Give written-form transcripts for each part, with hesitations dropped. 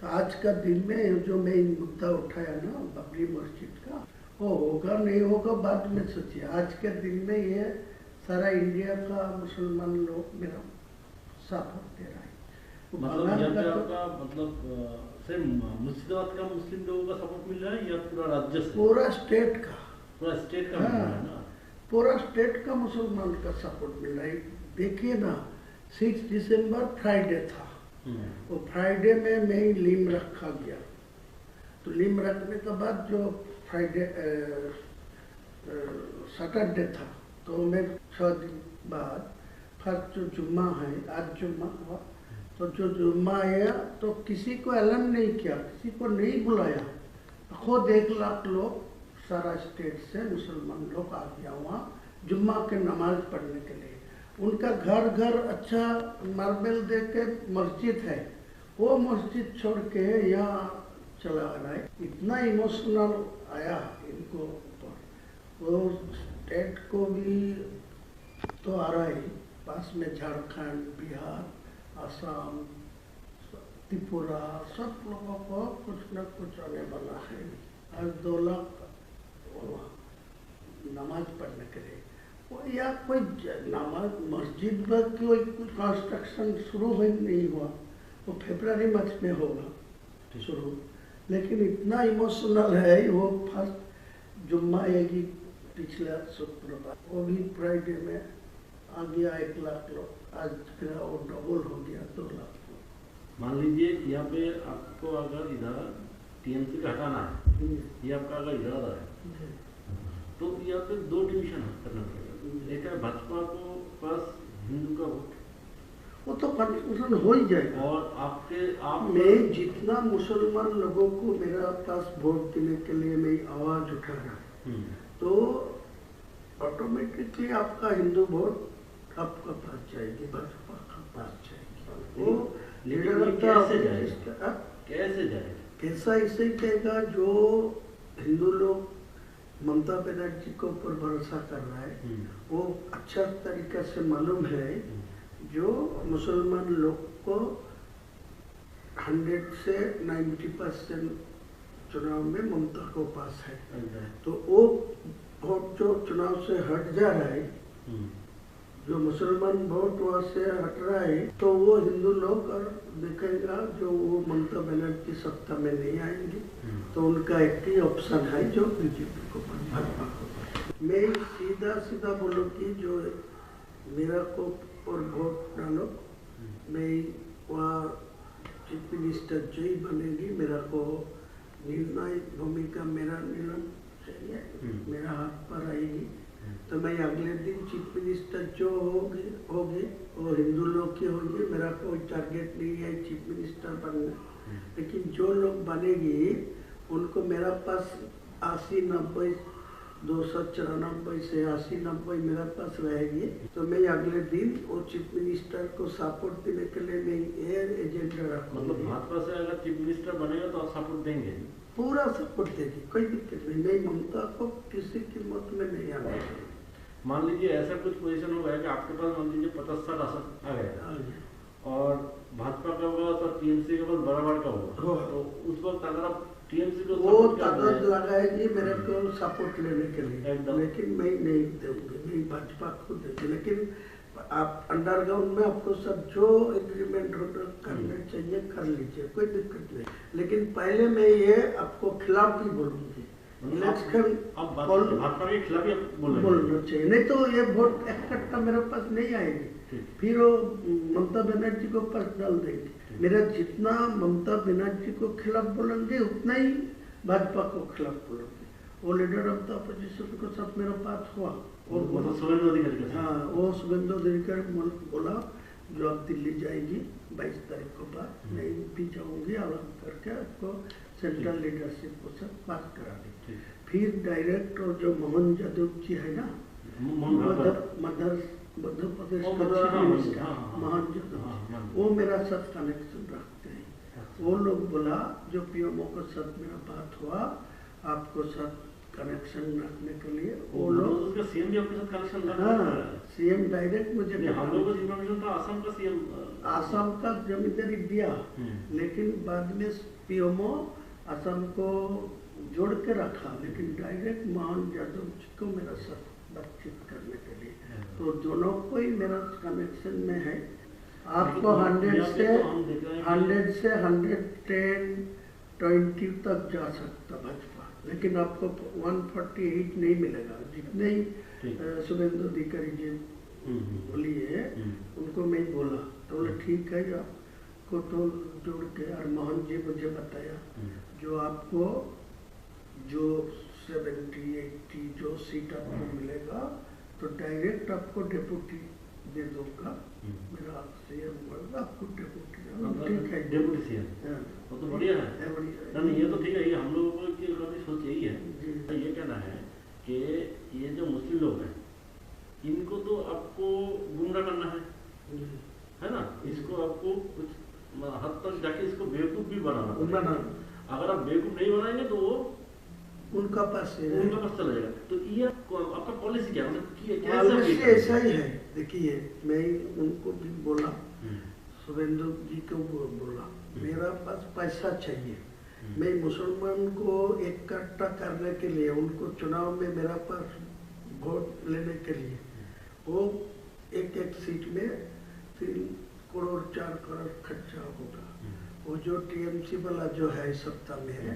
तो आज का दिन में जो मैं मुद्दा उठाया ना बाबरी मस्जिद का, वो होगा नहीं होगा बाद में सोचिए। आज के दिन में ये सारा इंडिया का मुसलमान लोग मेरा सपोर्ट दे रहा है। मतलब यहाँ पे आपका मतलब सिर्फ मुर्शिदाबाद का मुस्लिम लोगों का सपोर्ट मिल रहा है या पूरा राज्य से? पूरा स्टेट का। पूरा स्टेट का मिल रहा है ना? पूरा स्टेट का मुसलमान का सपोर्ट मिल रहा है। देखिए ना, 6 दिसंबर फ्राइडे था, वो फ्राइडे में मैं लीम रखा गया। तो लीम रखने के बाद जो फ्राइडे सैटरडे था, तो मैं 6 दिन बाद फर्स्ट जो जुम्मा है, आज जुम्मा हुआ, तो जो जुम्मा आया तो किसी को ऐलान नहीं किया, किसी को नहीं बुलाया। खुद 1 लाख लोग सारा स्टेट से मुसलमान लोग आ गया वहाँ जुम्मा के नमाज पढ़ने के लिए। उनका घर घर अच्छा मार्बल दे के मस्जिद है, वो मस्जिद छोड़ के यहाँ चला रहा है। इतना इमोशनल आया इनको ऊपर। वो स्टेट को भी तो आ रहा है, पास में झारखंड, बिहार, असम, त्रिपुरा, सब लोगों को कुछ न कुछ आने वाला है। आज 2 लाख नमाज पढ़ने के लिए वो, या कोई नमाज मस्जिद पर कोई कंस्ट्रक्शन शुरू ही नहीं हुआ, वो फरवरी मार्च में होगा शुरू। लेकिन इतना इमोशनल है वो। फर्स्ट जुम्मा आएगी पिछला शुक्रवार, वो भी फ्राइडे में आ गया 1 लाख लोग। आज फिर वो डबल हो गया 2 लाख लोग। मान लीजिए यहाँ पे आपको अगर इधर टीएमसी का हटाना है, ये आपका अगर इरादा है, तो यहाँ पे 2 डिवीजन करना पड़ेगा। एक है भाजपा को पास हिंदू का वोट, वो तो कंफ्यूजन हो ही जाएगा। और आप मैं जितना मुसलमान लोगों को मेरा पास वोट देने के लिए मैं आवाज उठा रहा है, तो ऑटोमेटिकली आपका हिंदू वोट आपका पास जाएगी, भाजपा का पास जाएगी। वो लीडर कैसे जाएगा? कैसा इसे कहेगा जो हिंदू लोग ममता बनर्जी के ऊपर भरोसा कर रहा है, वो अच्छा तरीका से मालूम है जो मुसलमान लोग को 100 से 90% चुनाव में ममता को पास है। तो वो वोट जो चुनाव से हट जा रहा है, जो मुसलमान वोट वहाँ से हट रहा है, तो वो हिंदू लोग और देखेगा जो वो ममता बनर्जी सत्ता में नहीं आएंगे, तो उनका एक ही ऑप्शन है जो बीजेपी को, भाजपा को। मैं सीधा बोलूँ कि जो मेरा को और वोट डालो, मैं वहाँ चीफ मिनिस्टर जो ही बनेगी, मेरा को निर्णायक भूमिका मेरा निर्णय चाहिए, मेरा हाथ पर आएगी। तो मैं अगले दिन चीफ मिनिस्टर जो होगी वो हिंदू लोग की होगी। मेरा कोई टारगेट नहीं है चीफ मिनिस्टर बनना, लेकिन जो लोग बनेगी उनको मेरा पास 80-90, 294 से 80-90 मेरा पास रहेगी। तो मैं अगले दिन वो चीफ मिनिस्टर को सपोर्ट देने के लिए मैं एयर एजेंडा रखूँगा। मतलब भाजपा से अगर चीफ मिनिस्टर बनेगा तो आप सपोर्ट देंगे? पूरा सपोर्ट देगी, कोई दिक्कत नहीं। मैं ममता को किसी कीमत में नहीं आना चाहिए। मान लीजिए ऐसा कुछ पोजीशन हो गया कि आपके पास मान लीजिए 50-60 आसन आ गया और भाजपा का होगा तो टीएमसी के पास बराबर का होगा, तो उस वक्त अगर आप टीएमसी को वो ताकत लगाएगी मेरे को सपोर्ट लेने के लिए, लेकिन मैं नहीं दूंगी, मैं भाजपा को दूंगी। लेकिन आप अंडरग्राउंड में आपको सब जो एग्रीमेंट करने चाहिए कर लीजिए, कोई दिक्कत नहीं। लेकिन पहले मैं ये आपको खिलाफ ही बोलूंगी, इलेक्शन भाजपा के खिलाफ ही बोलना चाहिए, नहीं तो ये वोट इकट्ठा मेरे पास नहीं आएगी, फिर वो ममता बनर्जी को पास डाल देंगे। मेरा जितना ममता बनर्जी को खिलाफ बोलेंगे उतना ही भाजपा को खिलाफ बोलेंगे। वो लीडर ऑफ द अपोजिशन को सब मेरा पास हुआ, और शुभेंदु अधिकारी, हाँ वो शुभेंदु अधिकारी बोला जो अब दिल्ली जाएगी 22 तारीख को बाद, मैं भी जाऊंगी, अलग करके आपको सेंट्रल लीडरशिप को सब बात करा दी। फिर डायरेक्ट और जो मोहन यादव जी है ना, मध्य प्रदेश का चीफ मिनिस्टर मोहन यादव, वो मेरा साथ कनेक्शन रखते हैं। वो लोग बोला जो पीएमओ के साथ मेरा बात हुआ, आपको साथ कनेक्शन रखने के लिए वो लोग उसका सीएम भी आपके साथ कनेक्शन रख रहा है। हाँ, सीएम डायरेक्ट मुझे नहीं, हम लोगों को इन्फॉर्मेशन था आसाम का सीएम आसाम का जमींदारी दिया, लेकिन बाद में पीएमओ आसाम को जोड़ के रखा, लेकिन डायरेक्ट मोहन यादव जी को मेरा साथ बातचीत करने के लिए, तो दोनों को ही मेरा कनेक्शन में है। आपको 100 से 110, 20 तक जा सकता भाजपा, लेकिन आपको 148 नहीं मिलेगा। जितने ही शुभेंदु अधिकारी जी बोलिए उनको मैं बोला, तो बोले ठीक है, आपको तो जोड़ के, और मोहन जी मुझे बताया जो आपको जो 70-80 जो सीट आपको मिलेगा तो डायरेक्ट आपको डेप्यूटी दे दूंगा, मेरा सीएम बोलेगा आपको डेप्यूटी। ठीक है, डेप्यूटी सीएम वो तो बढ़िया है, नहीं ये तो ठीक है, ये हम लोगों की सोच यही है। ये कहना है कि ये जो मुस्लिम लोग हैं इनको तो आपको गुमराह करना है ना, इसको आपको कुछ हद तक जाके इसको बेवकूफ भी बनाना। अगर आप बेवकूफ नहीं बनाएंगे तो वो उनका पास चला जाएगा। तो ये आपका पॉलिसी क्या, मतलब पॉलिसी ऐसा ही है। देखिए, मैं उनको भी बोला, शुभेंदु जी को बोला, मेरा पास पैसा चाहिए, मैं मुसलमान को इकट्ठा करने के लिए, उनको चुनाव में मेरा पास वोट लेने के लिए, वो एक सीट में 3 करोड़ 4 करोड़ खर्चा होगा। वो जो टीएमसी वाला जो है सत्ता में है,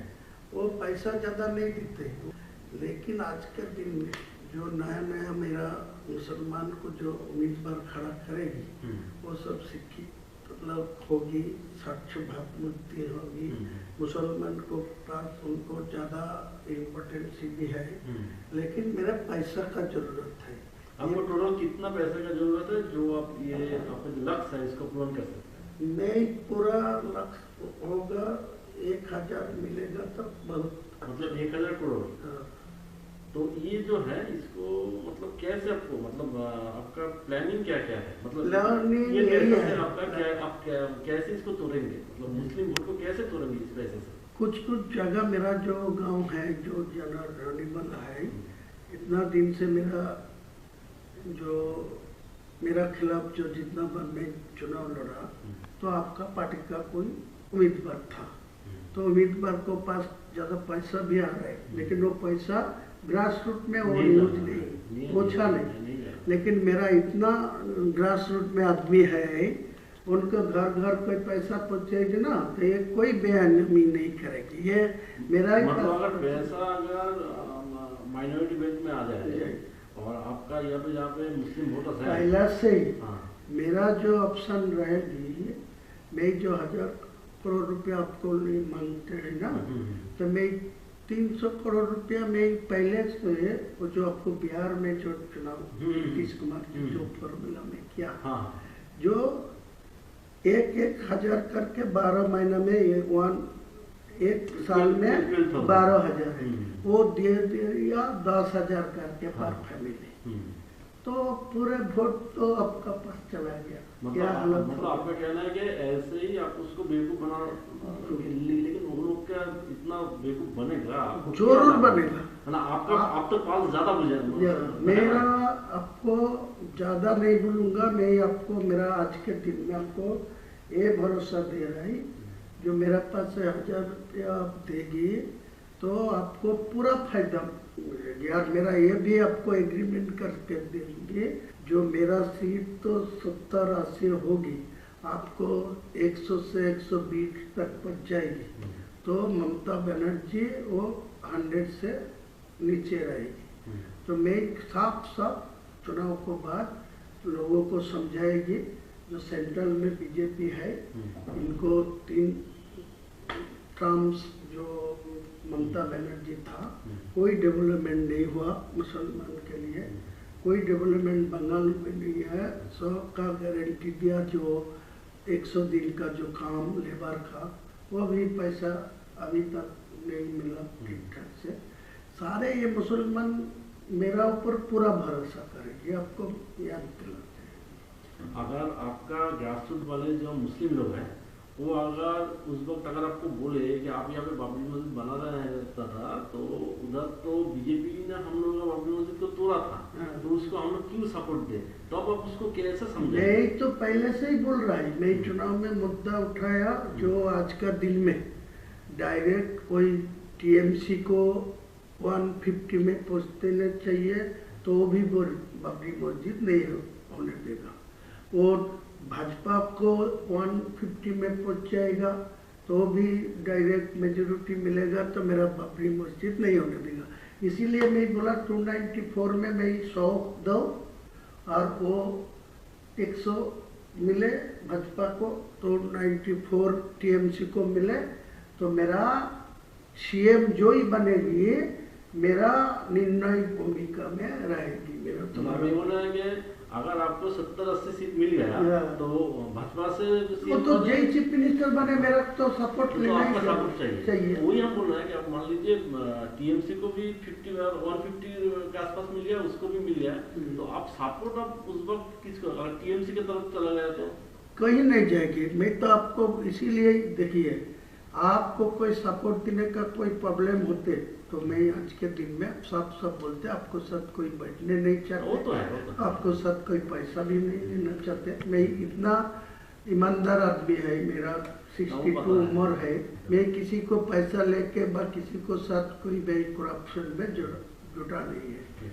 वो पैसा ज़्यादा नहीं देते, लेकिन आज के दिन में जो नया मेरा मुसलमान को जो उम्मीदवार खड़ा करेगी वो सब शिक्षित मतलब होगी, स्वच्छ भावमुक्ति होगी, मुसलमान को पास उनको ज़्यादा इम्पोर्टेंस भी है, लेकिन मेरा पैसा का जरूरत है। आपको टोटल कितना पैसे का जरूरत है जो आप ये आपका जो लक्ष्य है इसको पूर्ण कर सकते हैं? नहीं, पूरा लक्ष्य होगा 1000 मिलेगा तो बहुत, मतलब 1000 करोड़। तो ये जो है इसको मतलब कैसे आपको, मतलब आपका प्लानिंग क्या क्या है, मतलब प्लानिंग ये यही पैसे है, से आपका क्या, आप कैसे इसको तोड़ेंगे, मतलब मुस्लिम वोट को कैसे तोड़ेंगे इस पैसे से? कुछ जगह मेरा जो गांव है जो जनरल है, इतना दिन से मेरा खिलाफ जो जितना बार मैं चुनाव लड़ा, तो आपका पार्टी का कोई उम्मीदवार था, तो उम्मीदवार को पास ज्यादा पैसा भी आ रहा है, लेकिन वो पैसा ग्रास रूट में वो यूज नहीं पहुँचा नहीं। लेकिन मेरा इतना ग्रास रूट में आदमी है, उनको घर घर कोई पैसा पहुँचेगी ना, तो ये कोई बेअहमी नहीं करेगी। ये मेरा मतलब अगर पैसा अगर माइनॉरिटी बेल्ट में आ जाए और आपका यहाँ पे मुस्लिम वोटर्स है पहला से ही, मेरा जो ऑप्शन रहेगी, मैं जो 1000 करोड़ रुपया आपको मांगते हैं ना, तो मैं 300 करोड़ रुपया में पहले से वो जो आपको बिहार में जो चुनाव नीतीश कुमार जी जो फॉर्मूला में किया, जो 1,000 करके 12 महीना में एक साल में 12,000 है, वो दे दिया 10,000 करके पर फैमिली, तो पूरे वोट तो आपका पास चला गया। मतलब आपका कहना है कि ऐसे ही आप उसको बेवकूफ बना, लेकिन वो लोग क्या इतना बेवकूफ बनेगा? जरूर बनेगा ना, आपका आप तो पास ज्यादा बुझेगा। मेरा आपको ज्यादा नहीं बोलूंगा, मैं आपको मेरा आज के दिन में आपको ये भरोसा दे रहा है, जो मेरा पास 1000 रुपया आप देगी तो आपको पूरा फायदा मिलेगा। और मेरा ये भी आपको एग्रीमेंट करके देंगे, जो मेरा सीट तो 70-80 होगी, आपको 100 से 120 तक पहुँच जाएगी, तो ममता बनर्जी वो 100 से नीचे रहेगी। तो मैं साफ चुनाव को बाद लोगों को समझाएगी, जो सेंट्रल में बीजेपी है, इनको 3 टर्म्स जो ममता बनर्जी था, कोई डेवलपमेंट नहीं हुआ मुसलमान के लिए, कोई डेवलपमेंट बंगाल में नहीं है। 100 का गारंटी दिया, जो 100 दिन का जो काम लेबर का, वो भी पैसा अभी तक नहीं मिला ठीक ठाक से। सारे ये मुसलमान मेरा ऊपर पूरा भरोसा करेंगे, आपको याद दिलाते हैं। अगर आपका ग्रासरूट वाले जो मुस्लिम लोग हैं वो अगर उस वक्त अगर आपको बोले कि आप यहाँ पे बाबरी मस्जिद बना रहे हैं दादा, तो उधर तो बीजेपी ने हम लोगों का बाबरी मस्जिद को तोड़ा था, तो उसको हम लोग क्यों सपोर्ट दे, तो अब आप उसको कैसे समझे? मैं तो पहले से ही बोल रहा है, मैं चुनाव में मुद्दा उठाया जो आज का दिन में डायरेक्ट कोई टीएमसी को 150 में पहुँच देना चाहिए, तो वो भी बाबरी मस्जिद नहीं होने देगा। और भाजपा को 150 में पहुंच जाएगा तो भी डायरेक्ट मेजोरिटी मिलेगा, तो मेरा बाबरी मस्जिद नहीं होने देगा। इसीलिए मैं बोला 294 में मैं 100 दो और वो 100 मिले भाजपा को, तो 94 टीएमसी को मिले, तो मेरा सीएम जो ही बनेगी मेरा निर्णायक भूमिका में रहेगी। मेरा तो मैं बोल रहा है कि अगर आपको 70-80 सीट मिल गया तो भाजपा से वो तो जय चीफ मिनिस्टर बने, मेरा तो सपोर्ट तो लेना आपका सपोर्ट चाहिए। वही हम बोल रहे हैं कि आप मान लीजिए टीएमसी को भी 50 और 150 के आसपास मिल गया, उसको भी मिल गया, तो आप सपोर्ट आप उस वक्त किसको, अगर टीएमसी की तरफ चला गया तो कहीं नहीं जाएगी। मैं तो आपको इसीलिए देखिए, आपको कोई सपोर्ट देने का कोई प्रॉब्लम होते तो मैं आज के दिन में सब बोलते, आपको साथ कोई बैठने नहीं चाहते, वो तो है। आपको साथ कोई पैसा भी नहीं लेना चाहते। मैं इतना ईमानदार आदमी है, मेरा 62 उम्र है, मैं किसी को पैसा लेके किसी को साथ कोई भी करप्शन में जुटा नहीं है।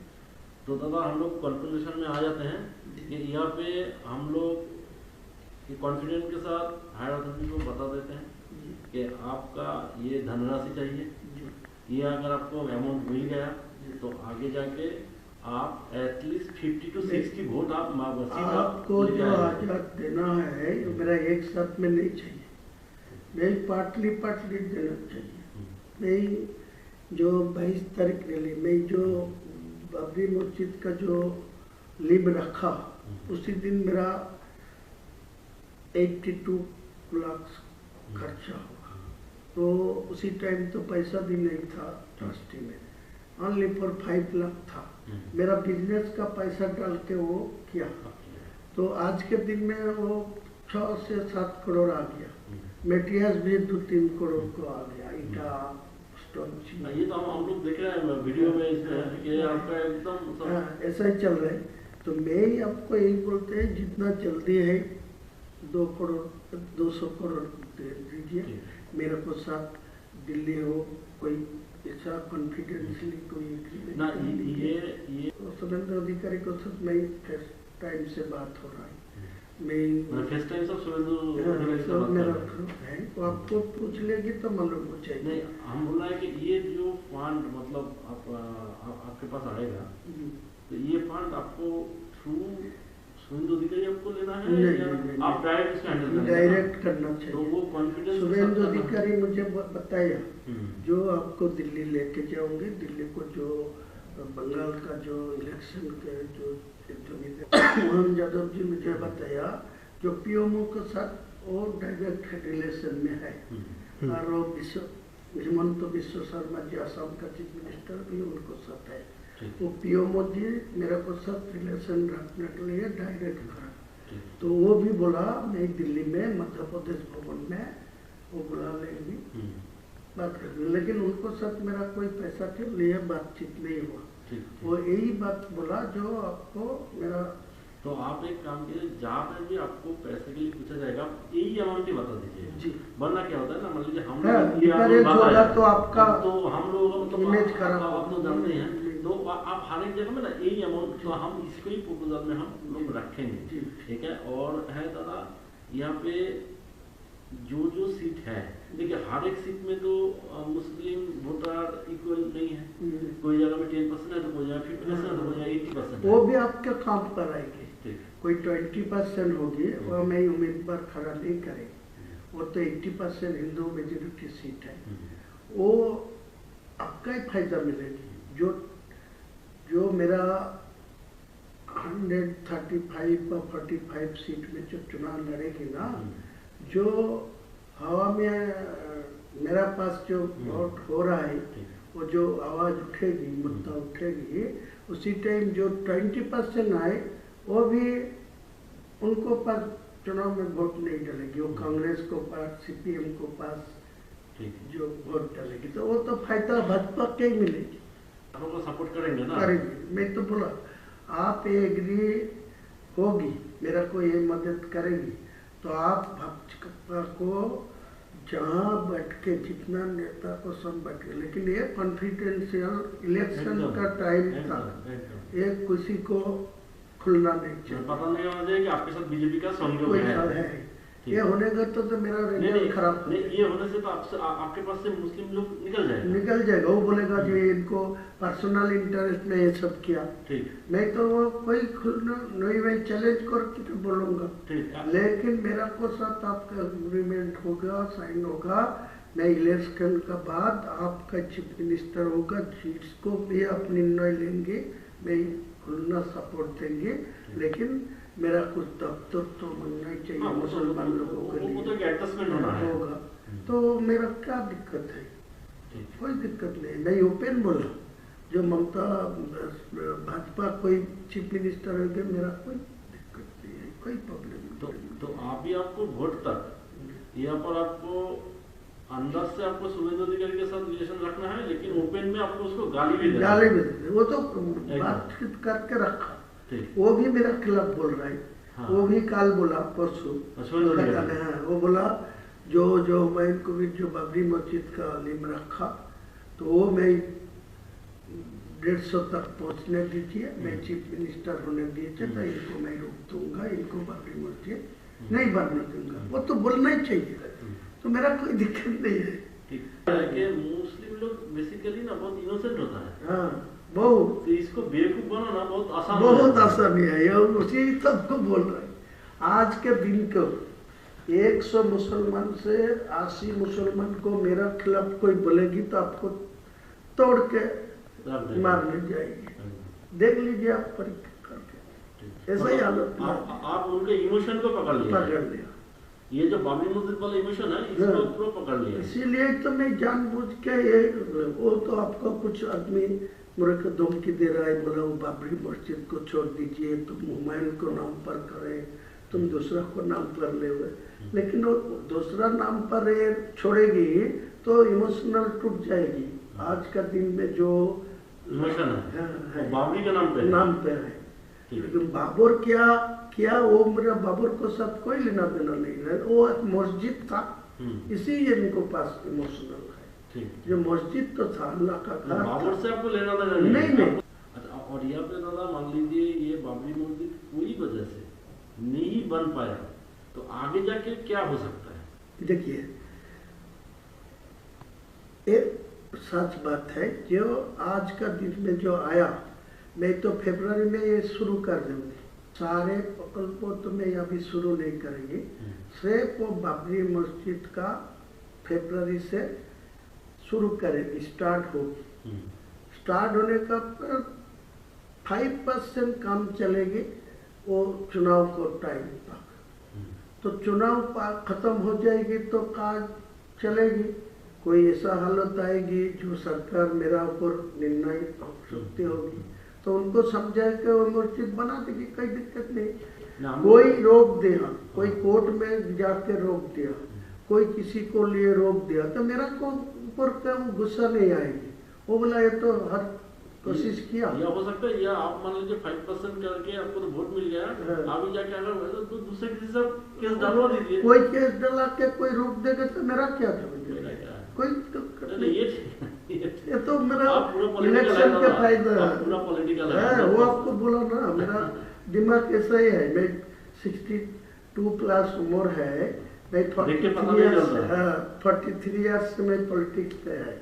तो दादा हम लोग कंक्लूजन में आ जाते हैं कि यहाँ पे हम लोग कॉन्फिडेंस के साथ हायर अथॉरिटी को बता देते हैं कि आपका ये धनराशि चाहिए, ये अगर आपको अमाउंट मिल गया तो आगे जाके आप एटलीस्ट 50 to 60 वोट आप आपको जो आजाद देना है मेरा एक साथ में नहीं चाहिए, मैं पार्टली देना चाहिए। मैं जो 22 तारीख रैली में जो बाबरी मस्जिद का जो लिब रखा, उसी दिन मेरा 82 लाख खर्चा होगा, तो उसी टाइम तो पैसा भी नहीं था ट्रस्टी में, ओनली फॉर 5 लाख था। मेरा बिजनेस का पैसा डाल के वो किया, तो आज के दिन में वो 6 से 7 करोड़ आ गया। मेटेरियल्स भी 2-3 करोड़ को आ गया, ईटा स्टोन। ये तो हम लोग देख रहे हैं वीडियो में इसमें कि आपका एकदम ऐसा ही चल रहा है। तो मैं आपको यही बोलते हैं, जितना जल्दी है 2 करोड़ 200 करोड़ दे दीजिए मेरे को, साथ दिल्ली हो कोई ऐसा कॉन्फिडेंसली कोई ना, ये सुरेंद्र अधिकारी को सब मैं फर्स्ट टाइम से बात हो रहा है, मैं फर्स्ट टाइम सब सुरेंद्र मेरा है, तो आपको पूछ लेगी तो मालूम हो जाएगी। नहीं, हम बोल रहे हैं कि ये जो फंड मतलब आपके पास आएगा, तो ये फंड आपको थ्रू सुरेंद्र अधिकारी आपको लेना है नहीं, आप डायरेक्ट इसको हैंडल करना डायरेक्ट करना चाहिए। तो वो कॉन्फिडेंस सुरेंद्र अधिकारी मुझे बताया जो आपको दिल्ली लेके जाओगे, दिल्ली को जो बंगाल का जो इलेक्शन के जो मोहन यादव जी मुझे बताया, जो पीएमओ के साथ वो डायरेक्ट रिलेशन में है, और वो हेमंत बिश्व शर्मा जी असम का चीफ मिनिस्टर भी उनको साथ है, वो पीएमओ जी मेरे को साथ रिलेशन रखने के लिए डायरेक्ट करा। तो वो भी बोला मैं दिल्ली में मध्य प्रदेश भवन में वो बुला लेंगी बात करने, लेकिन उनको साथ मेरा कोई पैसा के लिए बातचीत नहीं हुआ। वो यही बात बोला जो आपको मेरा। तो आप एक काम कीजिए, जहाँ पर भी आपको पैसे के लिए पूछा जाएगा यही अमाउंट ही बता दीजिए जी, वरना क्या होता है ना, मान लीजिए हम तो आपका तो हम लोग तो इमेज खराब आप तो जानते हैं, तो आप हर एक जगह में ना यही अमाउंट, तो हम इसको ही प्रपोजल में हम लोग रखेंगे, ठीक है। और है दादा यहाँ पे जो सीट है, देखिए हर एक सीट में तो मुस्लिम वोटर इक्वल नहीं है, कोई जगह में 10% है तो कोई जगह 50% है तो कोई जगह 80% है। वो भी आपके काम पर आएगी, कोई 20% होगी वो मैं उम्मीदवार खड़ा नहीं करेगी, वो तो 80% हिंदू मेजोरिटी सीट है, वो आपका ही फायदा मिलेगी। जो मेरा 135 और 45 सीट में जो चुनाव लड़ेगी ना, जो हवा में मेरा पास जो वोट हो रहा है, वो जो आवाज़ उठेगी, मुद्दा उठेगी, उसी टाइम जो 20% आए वो भी उनको पर चुनाव में वोट नहीं डालेगी, वो कांग्रेस को पास, सीपीएम को पास जो वोट डालेगी, तो वो तो फायदा भाजपा के ही मिलेगी। आपको सपोर्ट करेंगे ना? करेंगे। मैं तो बोला आप ये एग्री होगी, मेरा को ये मदद करेगी, तो आप भाजपा को जहाँ बैठ के जितना नेता को सब बैठ के, लेकिन ये कॉन्फिडेंशियल इलेक्शन का टाइम था, ये किसी को खुलना नहीं चाहिए, पता नहीं होना चाहिए कि आपके साथ बीजेपी का सहयोग है। ये होने का तो मेरा रिजल्ट खराब नहीं, ये होने से तो आपके पास से मुस्लिम लोग निकल जाएगा। वो बोलेगा जी इनको पर्सनल इंटरेस्ट में ये सब किया, नहीं तो वो कोई नहीं, मैं चैलेंज करके तो बोलूंगा, लेकिन मेरा को साथ आपका एग्रीमेंट होगा, साइन होगा, मैं इलेक्शन का बाद आपका चीफ मिनिस्टर होगा, जिसको भी आप निर्णय लेंगे मैं खुलना सपोर्ट देंगे, लेकिन मेरा कुछ दफ्तर तो बनना ही चाहिए मुसलमान लोगों के लिए होगा, तो मेरा क्या दिक्कत है? कोई दिक्कत नहीं, मैं ओपन बोला, जो ममता भाजपा कोई चीफ मिनिस्टर होगा, मेरा कोई दिक्कत नहीं है, कोई प्रॉब्लम नहीं। तो आप भी आपको वोट तक यहाँ पर आपको अंदाज से आपको शुभेंदु अधिकारी के साथ रिलेशन रखना है, लेकिन ओपन में आपको उसको गाली भी देना है। वो तो बातचीत करके रखा, वो भी मेरा खिलाफ बोल रहा है। हाँ। वो भी काल बोला परसों, वो बोला जो मैं इनको भी जो बाबरी मस्जिद का नियम रखा, तो वो मैं 150 तक पहुंचने दीजिए, मैं चीफ मिनिस्टर होने दीजिए, तो इनको मैं रोक दूंगा, इनको बाबरी मस्जिद नहीं बनने दूंगा। वो तो बोलना ही चाहिए, तो मेरा कोई दिक्कत नहीं है। मुस्लिम लोग बेसिकली ना बहुत इनोसेंट होता है। हाँ, बहुत, तो इसको बेवकूफ बनाना बहुत आसान है, ये उसी सबको बोल रहे हैं। आज के दिन को 100 मुसलमान से 80 मुसलमान को मेरा खिलाफ कोई बोलेगी तो आपको तोड़ के मारने जाएगी, देख लीजिए आप परीक्षा करके, ऐसा ही हालत। आप उनके इमोशन को पकड़ लिया, ये जो बाबरी मस्जिद वाला इमोशन है इसको पूरा पकड़ लिया, इसीलिए तो मैं जानबूझ के ये, वो तो आपको कुछ आदमी मेरे को धमकी दे रहा है, बोला वो बाबरी मस्जिद को छोड़ दीजिए, तुम हुमायूं को नाम पर करे, तुम दूसरा को नाम पर ले हुए, लेकिन वो दूसरा नाम पर छोड़ेगी तो इमोशनल टूट जाएगी। आज का दिन में जो इमोशन है बाबरी के नाम पे है, लेकिन बाबर क्या वो मेरा बाबर को साथ कोई लेना देना नहीं है, वो एक मस्जिद था, इसी इनको पास इमोशनल है। जो मस्जिद तो था अल्लाह का घर, बाबर से आपको लेना देना नहीं। अच्छा, और यहाँ पे दादा मान लीजिए ये बाबरी मस्जिद कोई वजह से नहीं बन पाया, तो आगे जाके क्या हो सकता है? देखिए, एक सच बात है, जो आज का दिन में जो आया, मैं तो फरवरी में ये शुरू कर दूंगी, सारे प्रकल्पों तो मैं अभी शुरू नहीं करेंगे, सिर्फ वो बाबरी मस्जिद का फरवरी से शुरू करेंगे, स्टार्ट होगी, स्टार्ट होने का 5% काम चलेगी, वो चुनाव को टाइम तक, तो चुनाव खत्म हो जाएगी तो काज चलेगी। कोई ऐसा हालत आएगी जो सरकार मेरा ऊपर निर्णय हो सकती होगी, तो उनको समझा के वो मस्जिद बना देगी, कोई दिक्कत नहीं। कोई रोक दिया, कोई कोर्ट में जाके रोक दिया, कोई किसी को लिए रोक दिया, तो मेरा को ऊपर का गुस्सा नहीं आएगी, वो बोला ये तो हर कोशिश किया। या हो सकता है, या आप मान लीजिए 5% करके आपको तो वोट मिल गया, अभी जाके अगर तो दूसरे किसी से केस डालवा दीजिए, कोई केस डाला के कोई रोक देगा तो मेरा क्या समझ, कोई तो ये तो मेरा इलेक्शन का फायदा है, वो आपको बोला ना, मेरा दिमाग ऐसा ही है, मैं 62 प्लस उम्र है, मैं 43 इयर्स से मैं पॉलिटिक्स पे है।